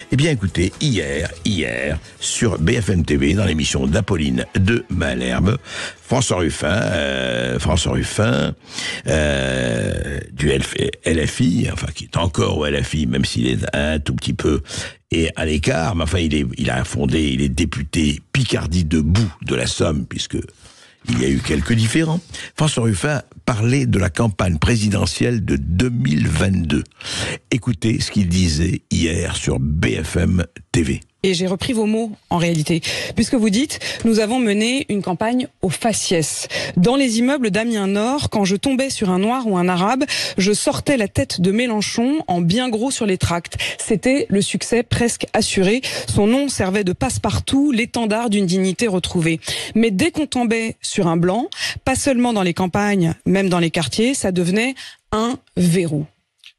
Eh bien, écoutez, hier, sur BFM TV, dans l'émission d'Apolline de Malherbe, François Ruffin, du LFI, enfin, qui est encore au LFI, même s'il est un tout petit peu et à l'écart, mais enfin, il est député Picardie debout de la Somme, puisque il y a eu quelques différends. François Ruffin parlait de la campagne présidentielle de 2022. Écoutez ce qu'il disait hier sur BFM TV. Et j'ai repris vos mots, en réalité, puisque vous dites « Nous avons mené une campagne au faciès. Dans les immeubles d'Amiens Nord, quand je tombais sur un noir ou un arabe, je sortais la tête de Mélenchon en bien gros sur les tracts. C'était le succès presque assuré. Son nom servait de passe-partout, l'étendard d'une dignité retrouvée. Mais dès qu'on tombait sur un blanc, pas seulement dans les campagnes, même dans les quartiers, ça devenait un verrou. »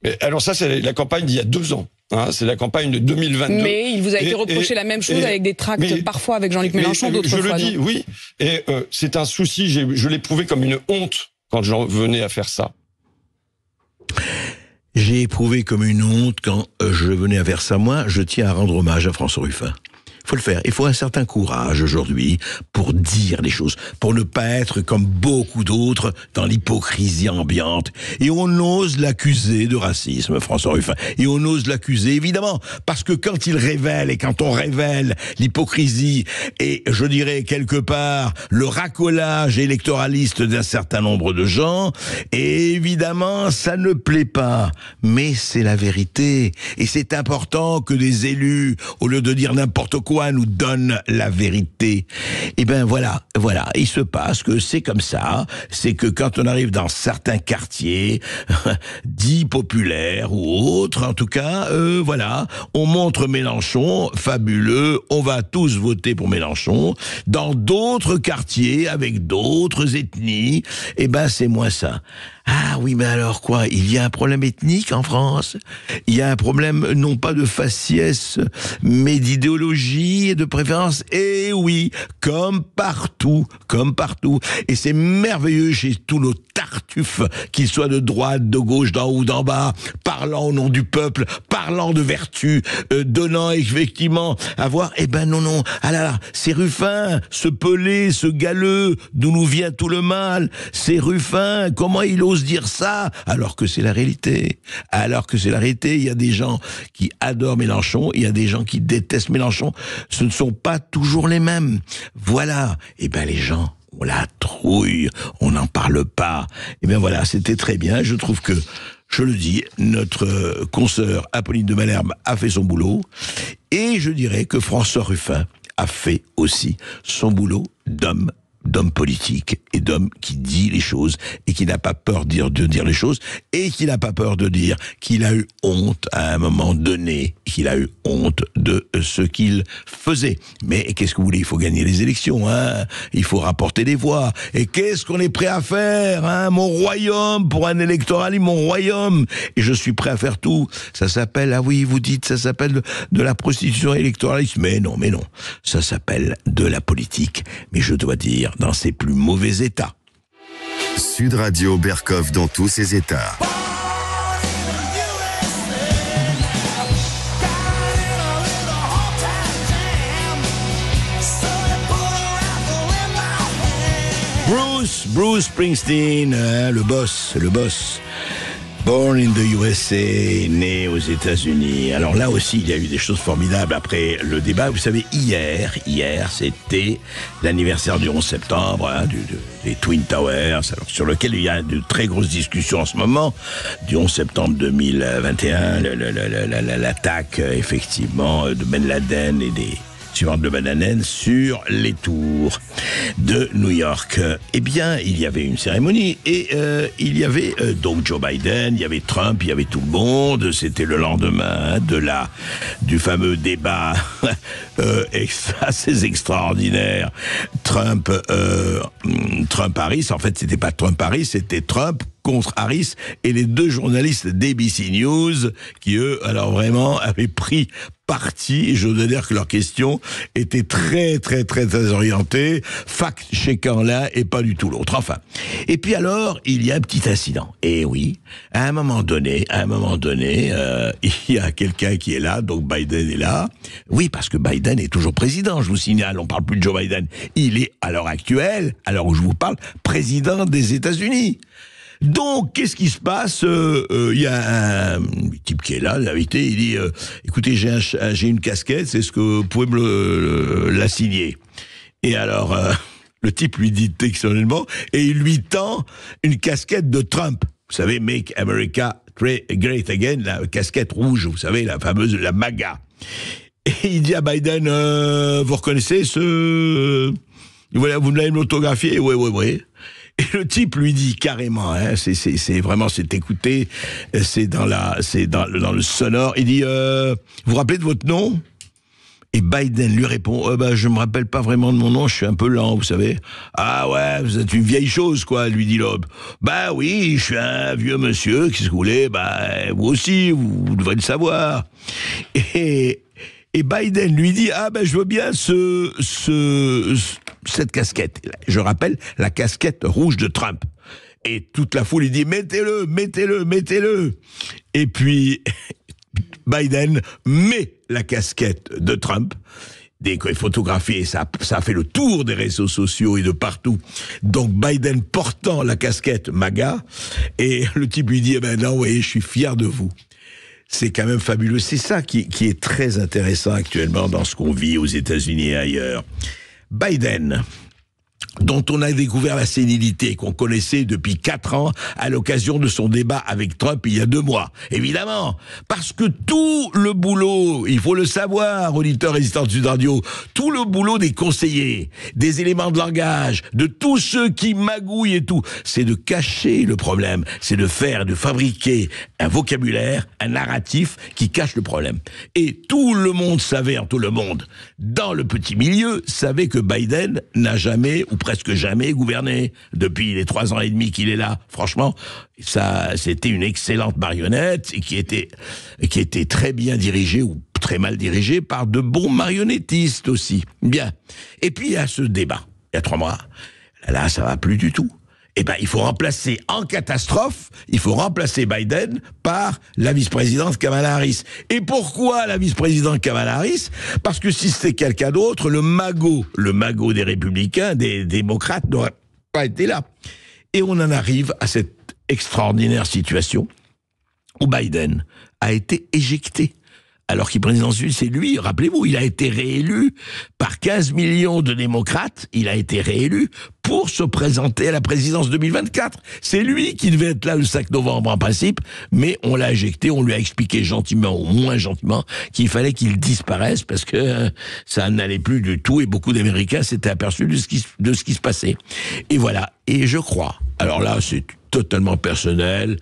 Mais alors ça, c'est la campagne d'il y a 2 ans. C'est la campagne de 2022. Mais il vous a été reproché la même chose avec des tracts, parfois avec Jean-Luc Mélenchon, d'autres fois. Je le dis, oui. Et c'est un souci, je l'ai éprouvé comme une honte quand j'en venais à faire ça. J'ai éprouvé comme une honte quand je venais à faire ça. Moi, je tiens à rendre hommage à François Ruffin. Il faut le faire. Il faut un certain courage aujourd'hui pour dire les choses, pour ne pas être comme beaucoup d'autres dans l'hypocrisie ambiante. Et on ose l'accuser de racisme, François Ruffin. Et on ose l'accuser, évidemment, parce que quand il révèle et quand on révèle l'hypocrisie et, je dirais, quelque part, le racolage électoraliste d'un certain nombre de gens, et évidemment, ça ne plaît pas. Mais c'est la vérité. Et c'est important que des élus, au lieu de dire n'importe quoi, nous donne la vérité. Et ben voilà, il se passe que c'est comme ça, c'est que quand on arrive dans certains quartiers dits populaires ou autres, en tout cas, on montre Mélenchon, fabuleux, on va tous voter pour Mélenchon. Dans d'autres quartiers, avec d'autres ethnies, et ben c'est moins ça. Ah oui, mais alors quoi? Il y a un problème ethnique en France? Il y a un problème non pas de faciès, mais d'idéologie et de préférence? Eh oui, comme partout. Et c'est merveilleux chez tous nos tartuffes, qu'ils soient de droite, de gauche, d'en haut, d'en bas, parlant au nom du peuple, parlant de vertu, donnant effectivement à voir. Eh ben non, ah là là, c'est Ruffin, ce pelé, ce galeux, d'où nous vient tout le mal. C'est Ruffin, comment il ose dire ça, alors que c'est la réalité. Il y a des gens qui adorent Mélenchon, il y a des gens qui détestent Mélenchon. Ce ne sont pas toujours les mêmes. Voilà. Et ben les gens, on la trouille, on n'en parle pas. Et bien voilà, c'était très bien. Je trouve que, je le dis, notre consoeur Apolline de Malherbe a fait son boulot. Et je dirais que François Ruffin a fait aussi son boulot d'homme politique et d'homme qui dit les choses et qui n'a pas peur de dire les choses et qui n'a pas peur de dire qu'il a eu honte à un moment donné, qu'il a eu honte de ce qu'il faisait. Mais qu'est-ce que vous voulez? Il faut gagner les élections, il faut rapporter des voix. Et qu'est-ce qu'on est prêt à faire, mon royaume, pour un électorat, mon royaume. Et je suis prêt à faire tout. Ça s'appelle, ah oui, vous dites, ça s'appelle de la prostitution électoraliste. Mais non. Ça s'appelle de la politique. Mais je dois dire, dans ses plus mauvais états. Sud Radio Berkoff dans tous ses états. Bruce Springsteen, le boss. Born in the USA, né aux États-Unis. Alors là aussi, il y a eu des choses formidables après le débat. Vous savez, hier, c'était l'anniversaire du 11 septembre, des Twin Towers, alors, sur lequel il y a de très grosses discussions en ce moment, du 11 septembre 2021, l'attaque, effectivement, de Ben Laden et des suivante de Bananen sur les tours de New York. Eh bien, il y avait une cérémonie et il y avait donc Joe Biden, il y avait Trump, il y avait tout le monde. C'était le lendemain du fameux débat assez extraordinaire. Trump-Harris, en fait, c'était pas Trump-Harris, c'était Trump contre Harris, et les 2 journalistes d'ABC News qui, eux, alors vraiment, avaient pris parti, et je dois dire que leurs questions étaient très orientées, fact-checkant l'un et pas du tout l'autre. Enfin. Et puis alors, il y a un petit incident. Et oui, à un moment donné, il y a quelqu'un qui est là, donc Biden est là. Oui, parce que Biden est toujours président, je vous signale, on parle plus de Joe Biden. Il est, à l'heure actuelle, à l'heure où je vous parle, président des États-Unis. Donc, qu'est-ce qui se passe? Il y a un type qui est là, l'invité, il dit écoutez, j'ai une casquette, c'est ce que vous pouvez me la signer. Et alors, le type lui dit textuellement, et il lui tend une casquette de Trump. Vous savez, Make America Great Again, la casquette rouge, vous savez, la fameuse, la MAGA. Et il dit à Biden, vous reconnaissez ce... Voilà, vous l'avez l'autographié? Oui. Et le type lui dit carrément, hein, c'est vraiment, c'est écouté, c'est dans le sonore. Il dit, vous vous rappelez de votre nom? Et Biden lui répond, je me rappelle pas vraiment de mon nom, je suis un peu lent, vous savez. Ah ouais, vous êtes une vieille chose, quoi, lui dit l'homme. Bah oui, je suis un vieux monsieur, qu'est-ce que vous voulez? Vous aussi, vous devez le savoir. Et Biden lui dit, je veux bien cette casquette. Je rappelle, la casquette rouge de Trump. Et toute la foule, il dit, mettez-le. Et puis, Biden met la casquette de Trump. Dès qu'il est photographié, ça a fait le tour des réseaux sociaux et de partout. Donc Biden portant la casquette MAGA, et le type lui dit, non, oui, je suis fier de vous. C'est quand même fabuleux. C'est ça qui est très intéressant actuellement dans ce qu'on vit aux États-Unis et ailleurs. Biden, dont on a découvert la sénilité, qu'on connaissait depuis 4 ans à l'occasion de son débat avec Trump il y a 2 mois. Évidemment, parce que tout le boulot, il faut le savoir, auditeurs et résistants de Sud Radio, tout le boulot des conseillers, des éléments de langage, de tous ceux qui magouillent et tout, c'est de cacher le problème, c'est de fabriquer un vocabulaire, un narratif qui cache le problème. Et tout le monde savait, tout le monde, dans le petit milieu, savait que Biden n'a jamais, ou presque jamais gouverné depuis les 3 ans et demi qu'il est là. Franchement, ça, c'était une excellente marionnette qui était très bien dirigée ou très mal dirigée par de bons marionnettistes aussi. Bien. Et puis il y a ce débat. Il y a 3 mois. Là, ça va plus du tout. Il faut remplacer en catastrophe, Biden par la vice-présidente Kamala Harris. Et pourquoi la vice-présidente Kamala Harris? Parce que si c'était quelqu'un d'autre, le magot des républicains, des démocrates n'aurait pas été là. Et on en arrive à cette extraordinaire situation où Biden a été éjecté. Alors qu'il est président sud, c'est lui, rappelez-vous, il a été réélu par 15 millions de démocrates, il a été réélu pour se présenter à la présidence 2024. C'est lui qui devait être là le 5 novembre en principe, mais on l'a éjecté, on lui a expliqué gentiment ou moins gentiment qu'il fallait qu'il disparaisse parce que ça n'allait plus du tout et beaucoup d'Américains s'étaient aperçus de ce qui se passait. Et voilà, et je crois, alors là c'est totalement personnel,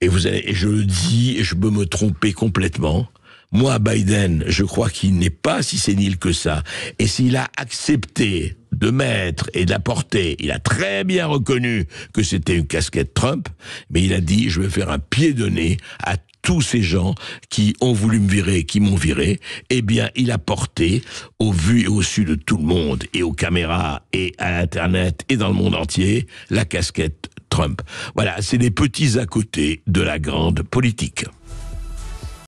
et je le dis, et je peux me tromper complètement. Moi, Biden, je crois qu'il n'est pas si sénile que ça. Et s'il a accepté de mettre et d'apporter, il a très bien reconnu que c'était une casquette Trump, mais il a dit, je vais faire un pied de nez à tous ces gens qui ont voulu me virer, qui m'ont viré. Eh bien, il a porté, au vu et au su de tout le monde, et aux caméras, et à Internet, et dans le monde entier, la casquette Trump. Voilà, c'est des petits à côté de la grande politique.